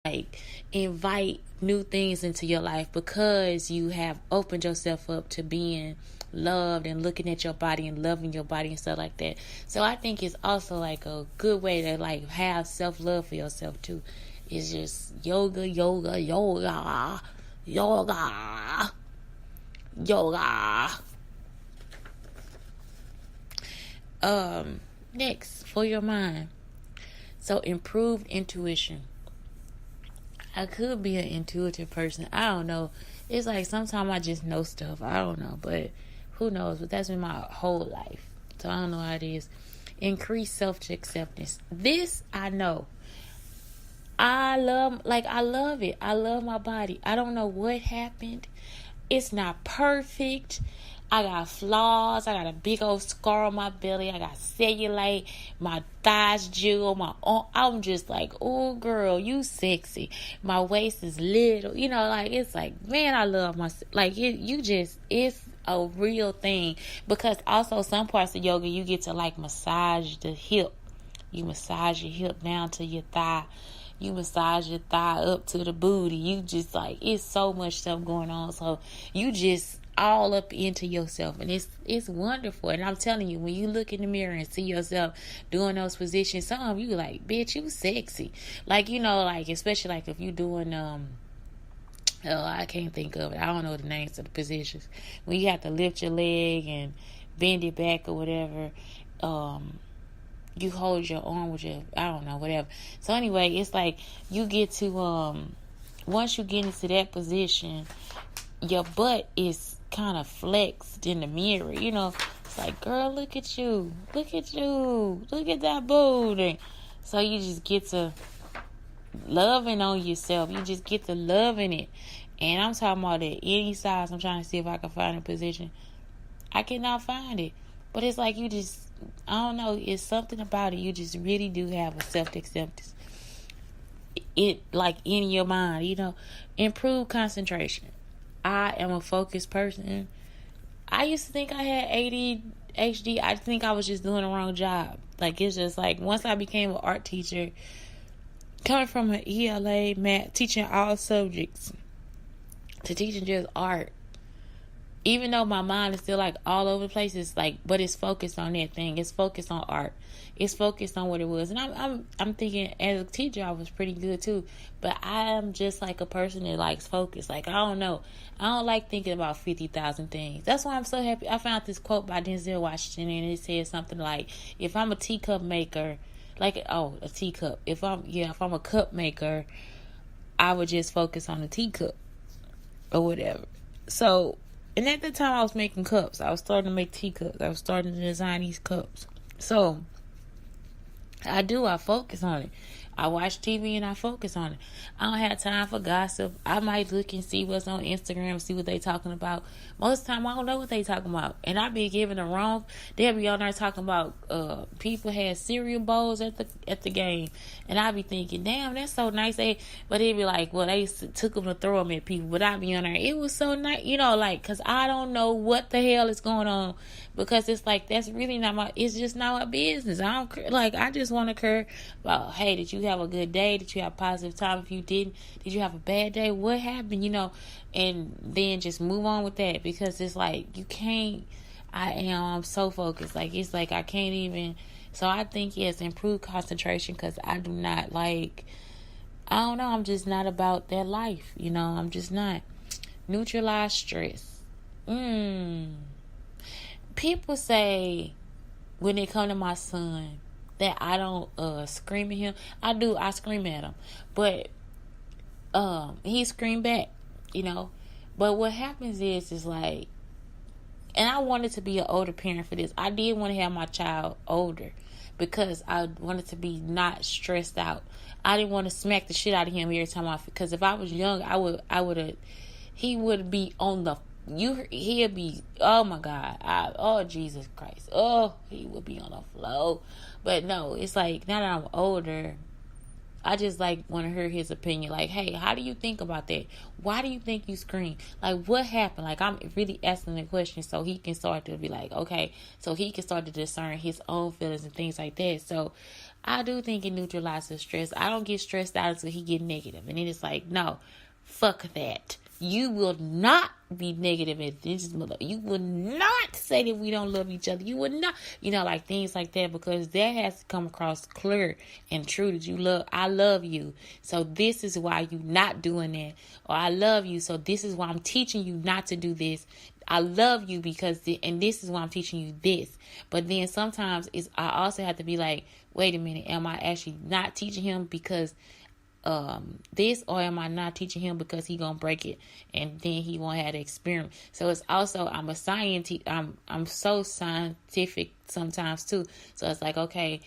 like invite new things into your life because you have opened yourself up to being loved and looking at your body and loving your body and stuff like that. So I think it's also like a good way to like have self-love for yourself too. It's just yoga, yoga, yoga, yoga, yoga. Next, for your mind. So improved intuition. I could be an intuitive person. I don't know. It's like sometimes I just know stuff. I don't know, but who knows? But that's been my whole life. So I don't know how it is. Increase self-acceptance. This I know. I love it. I love my body. I don't know what happened. It's not perfect. I got flaws. I got a big old scar on my belly. I got cellulite. My thighs jiggle. My arm. I'm just like, oh, girl, you sexy. My waist is little. You know, like, it's like, man, I love myself. Like, it's a real thing. Because also some parts of yoga, you get to, like, massage the hip. You massage your hip down to your thigh. You massage your thigh up to the booty. You just, like, it's so much stuff going on. So, you just all up into yourself, and it's wonderful. And I'm telling you, when you look in the mirror and see yourself doing those positions, some of you like, bitch, you sexy. Like, you know, like, especially like if you doing I can't think of it. I don't know the names of the positions. When you have to lift your leg and bend it back or whatever, you hold your arm with your, I don't know, whatever. So anyway, it's like you get to once you get into that position, your butt is kind of flexed in the mirror, you know. It's like, girl, look at you, look at that booty. So you just get to loving on yourself. You just get to loving it. And I'm talking about at any size. I'm trying to see if I can find a position. I cannot find it, but it's like you just, I don't know, it's something about it. You just really do have a self-acceptance. It like in your mind, you know. Improve concentration. I am a focused person. I used to think I had ADHD. I think I was just doing the wrong job. Like, it's just like once I became an art teacher, coming from an ELA, math, teaching all subjects, to teaching just art, even though my mind is still like all over the place, it's like, but it's focused on that thing. It's focused on art. It's focused on what it was. And I'm thinking as a teacher I was pretty good too. But I am just like a person that likes focus. Like, I don't know. I don't like thinking about 50,000 things. That's why I'm so happy. I found this quote by Denzel Washington, and it says something like, if I'm a teacup maker, like, oh, a teacup. If I'm a cup maker, I would just focus on the teacup or whatever. So, and at the time I was making cups. I was starting to make teacups. I was starting to design these cups. So, I focus on it. I watch TV and I focus on it. I don't have time for gossip. I might look and see what's on Instagram, see what they talking about. Most of the time I don't know what they talking about. And I be giving the wrong, they'll be on there talking about people had cereal bowls at the game. And I be thinking, damn, that's so nice. But they be like, well, they took them to throw them at people. But I be on there, it was so nice, you know, like, because I don't know what the hell is going on. Because it's like, that's really not it's just not my business. I don't care. Like, I just want to care about, hey, did you have a good day? Did you have a positive time? If you didn't, did you have a bad day? What happened? You know, and then just move on with that. Because it's like, you can't, I'm so focused. Like, it's like, I can't even, so I think, yes, improve concentration, because I do not like, I don't know, I'm just not about that life. You know, I'm just not. Neutralize stress. People say when they come to my son that I don't scream at him. I do. I scream at him, but he screamed back, you know. But what happens is like, and I wanted to be an older parent for this. I did want to have my child older because I wanted to be not stressed out. I didn't want to smack the shit out of him every time because if I was young, he would be on the, he'd be, oh my God, oh Jesus Christ, oh, he would be on the floor. But no, it's like, now that I'm older, I just like want to hear his opinion. Like, hey, how do you think about that? Why do you think you scream? Like, what happened? Like, I'm really asking the question so he can start to be like, okay, so he can start to discern his own feelings and things like that. So I do think it neutralizes stress. I don't get stressed out until he get negative. And then it's like, no, fuck that. You will not be negative at this mother. You will not say that we don't love each other. You will not, like things like that, because that has to come across clear and true that I love you. So this is why you not doing that. Or I love you. So this is why I'm teaching you not to do this. I love you and this is why I'm teaching you this. But then sometimes I also have to be like, wait a minute, am I actually not teaching him because this, or am I not teaching him because he gonna break it and then he won't have the experience? So it's also, I'm a scientist. I'm so scientific sometimes too. So it's like, okay,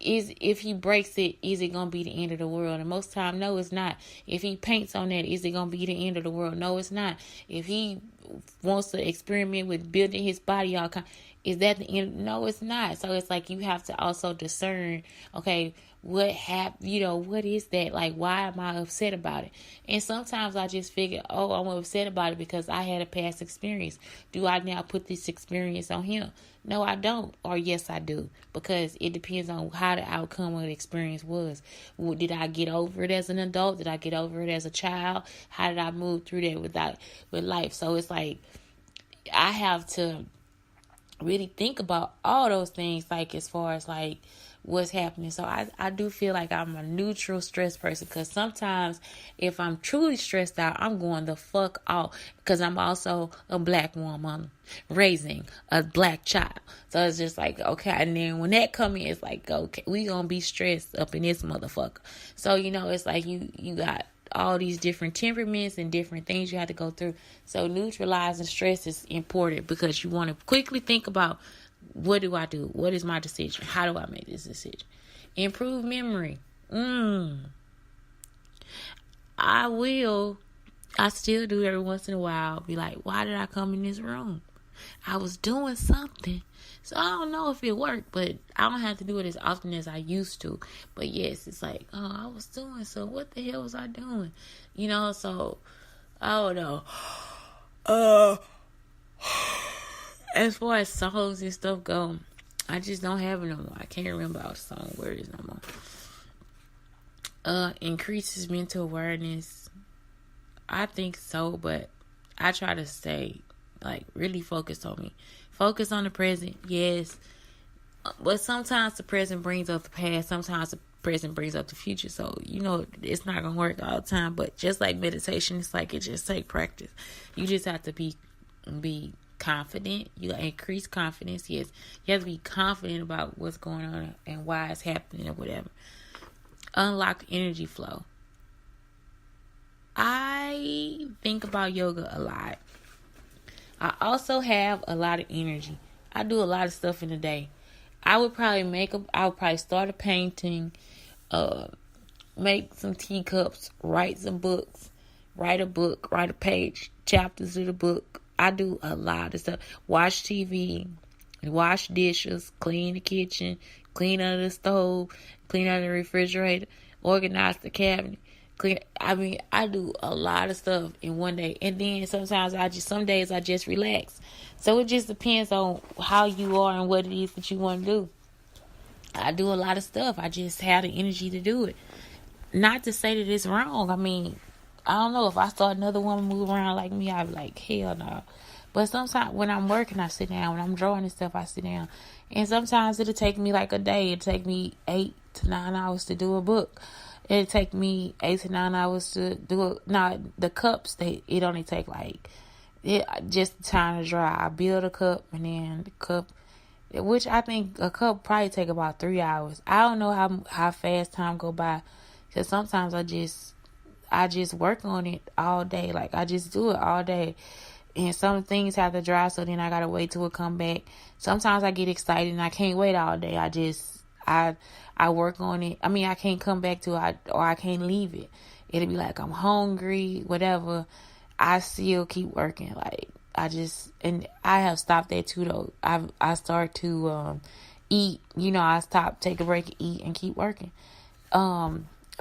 if he breaks it, is it gonna be the end of the world? And most time, no, it's not. If he paints on that, is it gonna be the end of the world? No, it's not. If he wants to experiment with building his body all kind, is that the end? No, it's not. So it's like you have to also discern, okay, what happened, what is that? Like, why am I upset about it? And sometimes I just figure, oh, I'm upset about it because I had a past experience. Do I now put this experience on him? No, I don't. Or yes, I do. Because it depends on how the outcome of the experience was. Did I get over it as an adult? Did I get over it as a child? How did I move through that with life? So it's like, I have to really think about all those things, like as far as like what's happening. So I do feel like I'm a neutral stress person, because sometimes if I'm truly stressed out, I'm going the fuck off, because I'm also a black woman raising a black child. So it's just like, okay, and then when that come in, it's like, okay, we gonna be stressed up in this motherfucker. So it's like you got all these different temperaments and different things you have to go through. So neutralizing stress is important, because you want to quickly think about, what do I do? What is my decision? How do I make this decision? Improve memory. I still do every once in a while, be like, why did I come in this room? I was doing something. So I don't know if it worked, but I don't have to do it as often as I used to. But yes, it's like, oh, I was doing, so what the hell was I doing? So I don't know. As far as songs and stuff go, I just don't have it no more. I can't remember our song words no more. Increases mental awareness. I think so, but I try to stay like really focused on me. Focus on the present, yes. But sometimes the present brings up the past. Sometimes the present brings up the future. So, it's not going to work all the time. But just like meditation, it's like it just takes practice. You just have to be confident. You increase confidence, yes. You have to be confident about what's going on and why it's happening or whatever. Unlock energy flow. I think about yoga a lot. I also have a lot of energy. I do a lot of stuff in a day. I would probably start a painting, make some teacups, write some books, write a page, chapters of the book. I do a lot of stuff. Watch TV, wash dishes, clean the kitchen, clean under the stove, clean under the refrigerator, organize the cabinet. I do a lot of stuff in one day. And then some days I just relax. So it just depends on how you are and what it is that you want to do. I do a lot of stuff. I just have the energy to do it. Not to say that it's wrong. I don't know. If I saw another woman move around like me, I'd be like, hell no. But sometimes when I'm working, I sit down. When I'm drawing and stuff, I sit down. And sometimes it'll take me like a day. It'll take me 8 to 9 hours to do a book. It'll take me 8 to 9 hours to do it. Now, the cups, it only take just the time to dry. I build a cup, and then the cup, which I think a cup probably take about 3 hours. I don't know how fast time go by, because sometimes I just work on it all day. Like, I just do it all day. And some things have to dry, so then I gotta wait till it come back. Sometimes I get excited and I can't wait all day. I work on it. I can't come back to it, or I can't leave it. It'll be like I'm hungry, whatever. I still keep working. Like, and I have stopped that too, though. I start to eat. I stop, take a break, eat, and keep working.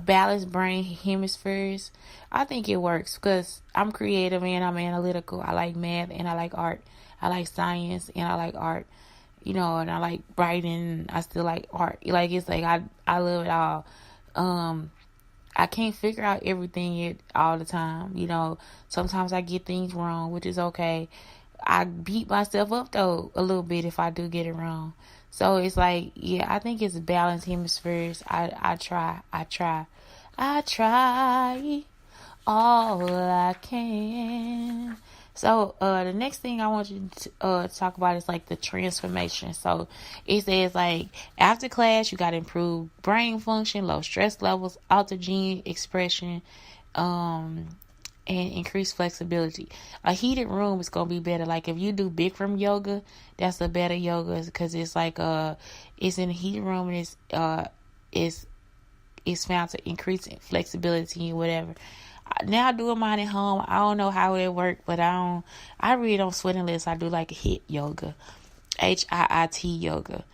Balanced brain hemispheres. I think it works because I'm creative and I'm analytical. I like math and I like art. I like science and I like art. and I like writing. I still like art. Like, it's like I love it all. I can't figure out everything all the time. Sometimes I get things wrong, which is okay. I beat myself up though a little bit if I do get it wrong. So it's like, yeah, I think it's balanced hemispheres. I try all I can. So the next thing I want you to talk about is like the transformation. So it says like after class you got to improve brain function, low stress levels, alter gene expression, and increase flexibility. A heated room is gonna be better. Like if you do Bikram yoga, that's a better yoga because it's like it's in a heated room and it's found to increase flexibility and whatever. Now doing mine at home, I don't know how it work, but I really don't sweat unless I do like a HIIT yoga, HIIT yoga.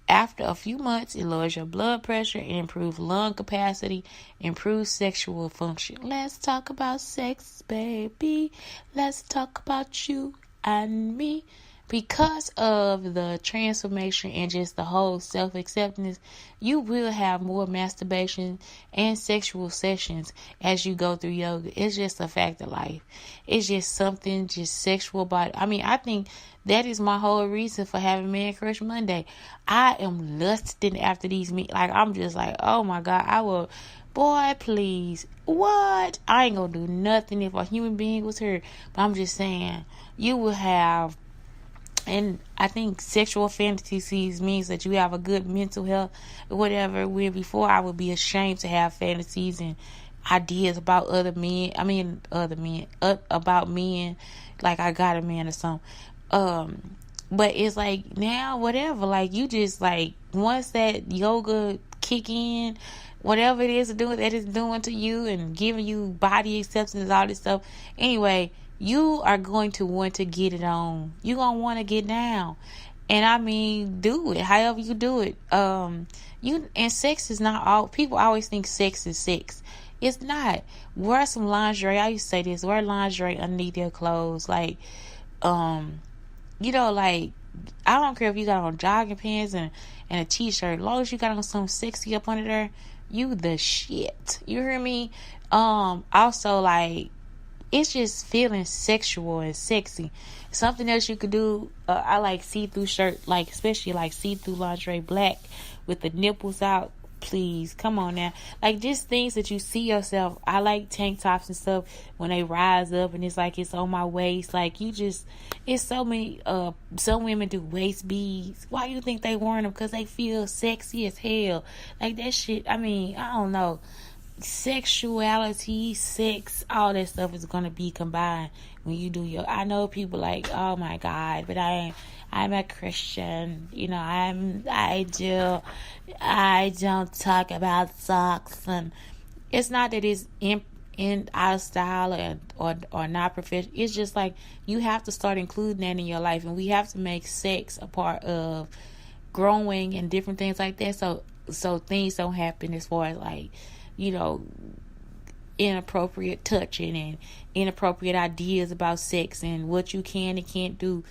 After a few months, it lowers your blood pressure and improves lung capacity, improves sexual function. Let's talk about sex, baby. Let's talk about you and me. Because of the transformation and just the whole self-acceptance, you will have more masturbation and sexual sessions as you go through yoga. It's just a fact of life. It's just something just sexual about it. I mean, I think that is my whole reason for having Man Crush Monday. I am lusting after these meat. Like, I'm just like, oh my God, I will... Boy, please. What? I ain't gonna do nothing if a human being was hurt. But I'm just saying, you will have... And I think sexual fantasies means that you have a good mental health or whatever. Where before I would be ashamed to have fantasies and ideas about other men. About men. Like I got a man or something. But it's like now, whatever. Like you just like once that yoga kick in, whatever it is that it's doing to you and giving you body acceptance, all this stuff. Anyway, you are going to want to get it on. You're going to want to get down. And I mean, do it. However you do it. And sex is not all. People always think sex is sex. It's not. Wear some lingerie. I used to say this. Wear lingerie underneath your clothes. Like, like, I don't care if you got on jogging pants and a t-shirt. As long as you got on something sexy up under there, you the shit. You hear me? Also, like, it's just feeling sexual and sexy. Something else you could do, I like see-through shirt, like especially like see-through lingerie, black with the nipples out. Please, come on now. Like just things that you see yourself. I like tank tops and stuff when they rise up and it's like it's on my waist. Like it's so many, some women do waist beads. Why you think they wearing them? Because they feel sexy as hell. Like that shit, I mean, I don't know. Sexuality, sex, all that stuff is gonna be combined when you do your. I know people like, oh my God, but I'm a Christian. I don't talk about sex, and it's not that it's in out of style or not professional. It's just like you have to start including that in your life, and we have to make sex a part of growing and different things like that. So things don't happen as far as like, inappropriate touching and inappropriate ideas about sex and what you can and can't do.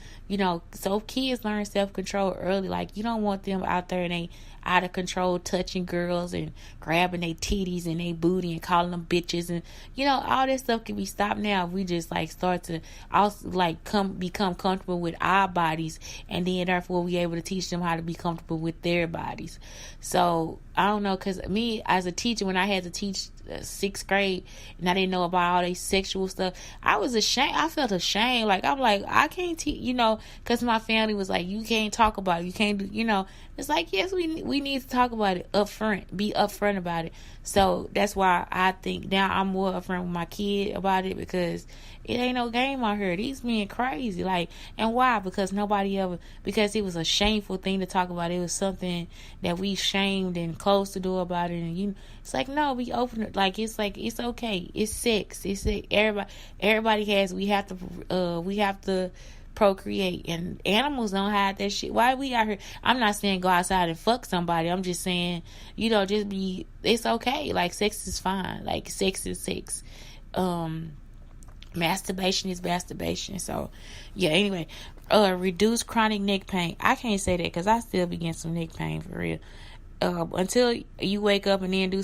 So kids learn self-control early. Like you don't want them out there and they out of control touching girls and grabbing their titties and their booty and calling them bitches, and all that stuff can be stopped now if we just like start to also like become comfortable with our bodies, and then therefore we able to teach them how to be comfortable with their bodies. So I don't know, because me as a teacher, when I had to teach 6th grade and I didn't know about all this sexual stuff, I was ashamed. I felt ashamed. Like I'm like, I can't teach, because my family was like, you can't talk about it, you can't do, it's like, yes, we need to talk about it up front, be upfront about it. So that's why I think now I'm more upfront with my kid about it, because it ain't no game out here. These men crazy. Like, and why? Because because it was a shameful thing to talk about. It was something that we shamed and closed the door about it. And it's like, no, we open it. Like, it's okay. It's sex. It's like everybody has, we have to procreate, and animals don't have that shit. Why we out here? I'm not saying go outside and fuck somebody. I'm just saying, it's okay. Like, sex is fine. Like, sex is sex. Masturbation is masturbation. So yeah, anyway, Reduce chronic neck pain. I can't say that because I still be getting some neck pain for real. Until you wake up and then do